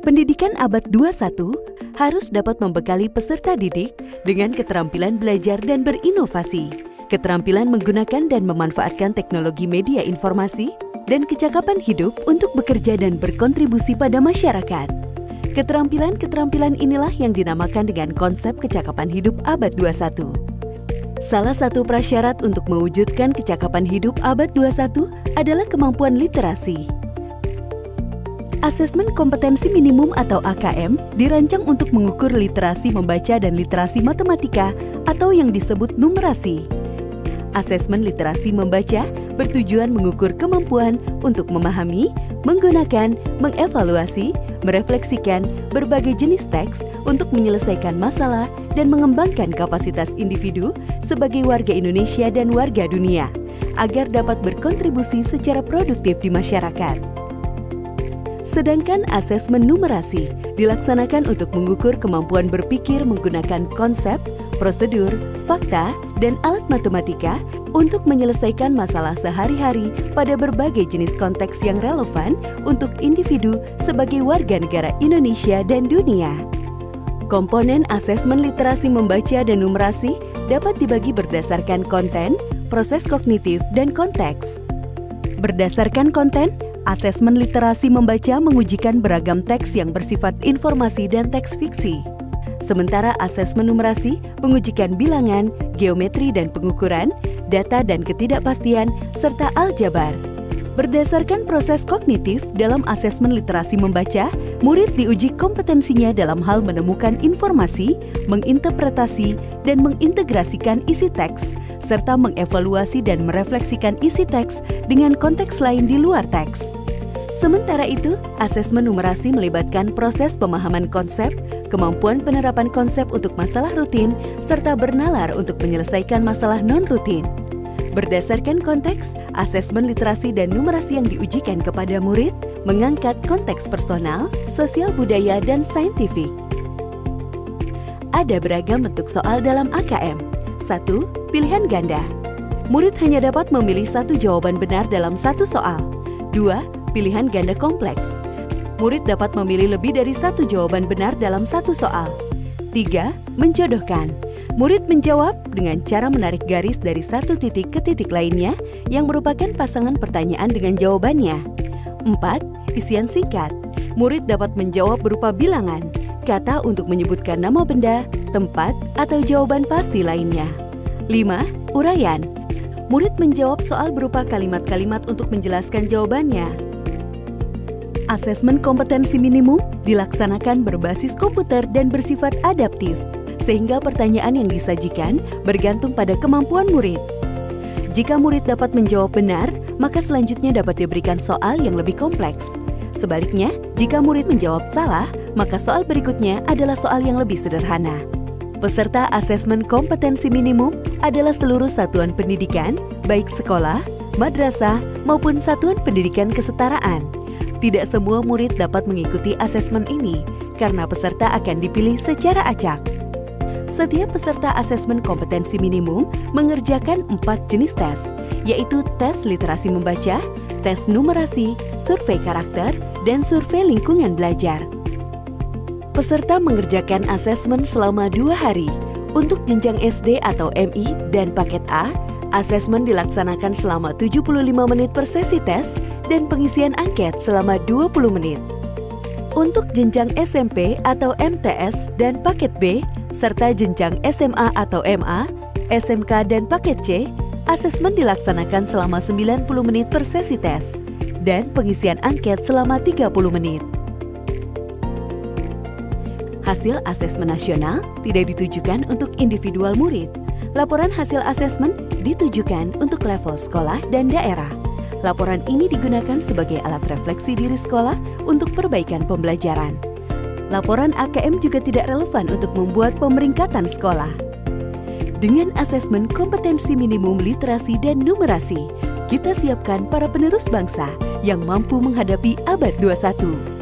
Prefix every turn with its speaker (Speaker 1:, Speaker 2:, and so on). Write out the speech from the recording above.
Speaker 1: Pendidikan abad 21 harus dapat membekali peserta didik dengan keterampilan belajar dan berinovasi, keterampilan menggunakan dan memanfaatkan teknologi media informasi, dan kecakapan hidup untuk bekerja dan berkontribusi pada masyarakat. Keterampilan-keterampilan inilah yang dinamakan dengan konsep kecakapan hidup abad 21. Salah satu prasyarat untuk mewujudkan kecakapan hidup abad 21 adalah kemampuan literasi. Asesmen kompetensi minimum atau AKM dirancang untuk mengukur literasi membaca dan literasi matematika atau yang disebut numerasi. Asesmen literasi membaca bertujuan mengukur kemampuan untuk memahami, menggunakan, mengevaluasi, merefleksikan berbagai jenis teks untuk menyelesaikan masalah dan mengembangkan kapasitas individu sebagai warga Indonesia dan warga dunia, agar dapat berkontribusi secara produktif di masyarakat. Sedangkan asesmen numerasi dilaksanakan untuk mengukur kemampuan berpikir menggunakan konsep, prosedur, fakta, dan alat matematika untuk menyelesaikan masalah sehari-hari pada berbagai jenis konteks yang relevan untuk individu sebagai warga negara Indonesia dan dunia. Komponen asesmen literasi membaca dan numerasi dapat dibagi berdasarkan konten, proses kognitif, dan konteks. Berdasarkan konten, asesmen literasi membaca mengujikan beragam teks yang bersifat informasi dan teks fiksi. Sementara asesmen numerasi mengujikan bilangan, geometri dan pengukuran, data dan ketidakpastian, serta aljabar. Berdasarkan proses kognitif dalam asesmen literasi membaca, murid diuji kompetensinya dalam hal menemukan informasi, menginterpretasi, dan mengintegrasikan isi teks, serta mengevaluasi dan merefleksikan isi teks dengan konteks lain di luar teks. Sementara itu, asesmen numerasi melibatkan proses pemahaman konsep, kemampuan penerapan konsep untuk masalah rutin, serta bernalar untuk menyelesaikan masalah non-rutin. Berdasarkan konteks, asesmen literasi dan numerasi yang diujikan kepada murid mengangkat konteks personal, sosial budaya, dan saintifik. Ada beragam bentuk soal dalam AKM. 1. Pilihan ganda. Murid hanya dapat memilih satu jawaban benar dalam satu soal. 2. Pilihan ganda kompleks. Murid dapat memilih lebih dari satu jawaban benar dalam satu soal. 3. Menjodohkan. Murid menjawab dengan cara menarik garis dari satu titik ke titik lainnya yang merupakan pasangan pertanyaan dengan jawabannya. 4. Isian singkat. Murid dapat menjawab berupa bilangan, kata untuk menyebutkan nama benda, tempat, atau jawaban pasti lainnya. 5. Uraian. Murid menjawab soal berupa kalimat-kalimat untuk menjelaskan jawabannya. Asesmen kompetensi minimum dilaksanakan berbasis komputer dan bersifat adaptif, sehingga pertanyaan yang disajikan bergantung pada kemampuan murid. Jika murid dapat menjawab benar, maka selanjutnya dapat diberikan soal yang lebih kompleks. Sebaliknya, jika murid menjawab salah, maka soal berikutnya adalah soal yang lebih sederhana. Peserta asesmen kompetensi minimum adalah seluruh satuan pendidikan, baik sekolah, madrasah, maupun satuan pendidikan kesetaraan. Tidak semua murid dapat mengikuti asesmen ini, karena peserta akan dipilih secara acak. Setiap peserta asesmen kompetensi minimum mengerjakan 4 jenis tes, yaitu tes literasi membaca, tes numerasi, survei karakter, dan survei lingkungan belajar. Peserta mengerjakan asesmen selama 2 hari. Untuk jenjang SD atau MI dan paket A, asesmen dilaksanakan selama 75 menit per sesi tes dan pengisian angket selama 20 menit. Untuk jenjang SMP atau MTS dan paket B, serta jenjang SMA atau MA, SMK dan paket C, asesmen dilaksanakan selama 90 menit per sesi tes dan pengisian angket selama 30 menit. Hasil asesmen nasional tidak ditujukan untuk individual murid. Laporan hasil asesmen ditujukan untuk level sekolah dan daerah. Laporan ini digunakan sebagai alat refleksi diri sekolah untuk perbaikan pembelajaran. Laporan AKM juga tidak relevan untuk membuat pemeringkatan sekolah. Dengan asesmen kompetensi minimum literasi dan numerasi, kita siapkan para penerus bangsa yang mampu menghadapi abad 21.